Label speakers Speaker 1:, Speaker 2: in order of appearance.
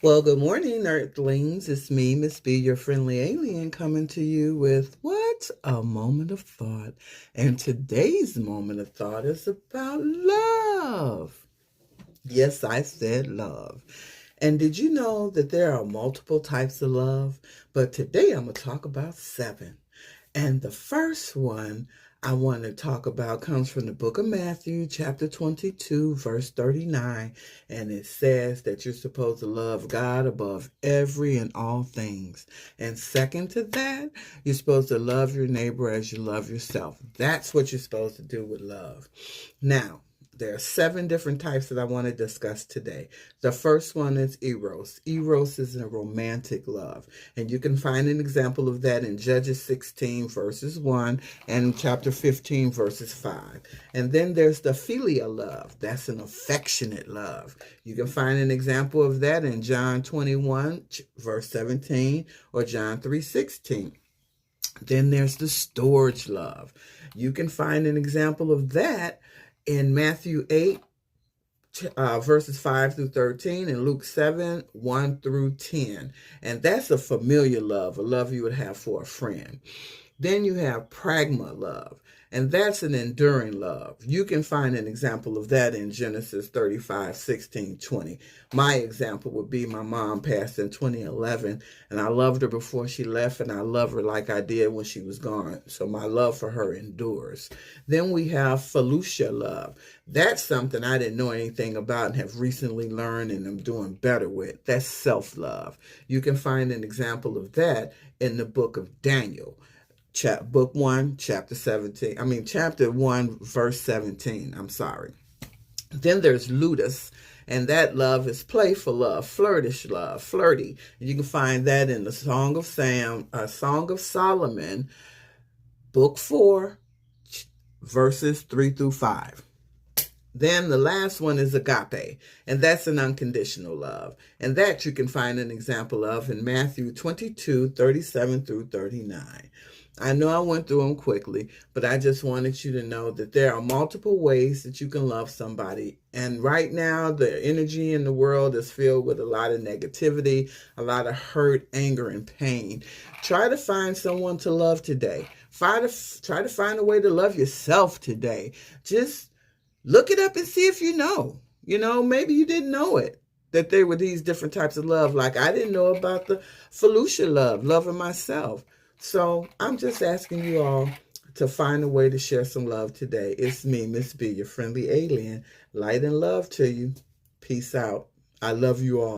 Speaker 1: Well, good morning, Earthlings. It's me, Miss B, your friendly alien, coming to you with what? A moment of thought. And today's moment of thought is about love. Yes, I said love. And did you know that there are multiple types of love? But today I'm going to talk about seven. And the first one I want to talk about comes from the book of Matthew, chapter 22, verse 39. And it says that you're supposed to love God above every and all things. And second to that, you're supposed to love your neighbor as you love yourself. That's what you're supposed to do with love. Now, there are seven different types that I want to discuss today. The first one is eros. Eros is a romantic love. And you can find an example of that in Judges 16, verses 1, and chapter 15, verses 5. And then there's the philia love. That's an affectionate love. You can find an example of that in John 21, verse 17, or John 3:16. Then there's the storge love. You can find an example of that in Matthew 8, verses 5 through 13, and Luke 7, 1 through 10. And that's a familiar love, a love you would have for a friend. Then you have pragma love, and that's an enduring love. You can find an example of that in Genesis 35, 16, 20. My example would be my mom passed in 2011, and I loved her before she left, and I love her like I did when she was gone. So my love for her endures. Then we have Felucia love. That's something I didn't know anything about and have recently learned and I'm doing better with. That's self-love. You can find an example of that in the book of Daniel. Book 1, chapter 17. Chapter 1, verse 17. I'm sorry. Then there's ludus, and that love is playful love, flirtish love, flirty. You can find that in the Song of Solomon, book 4, verses 3 through 5. Then the last one is agape, and that's an unconditional love. And that you can find an example of in Matthew 22, 37 through 39. I know I went through them quickly, but I just wanted you to know that there are multiple ways that you can love somebody. And right now, the energy in the world is filled with a lot of negativity, a lot of hurt, anger, and pain. Try to find someone to love today. Try to find a way to love yourself today. Just look it up and see if you know. Maybe you didn't know it, that there were these different types of love. Like I didn't know about the Felucia love, loving myself. So I'm just asking you all to find a way to share some love today. It's me, Miss B, your friendly alien. Light and love to you. Peace out. I love you all.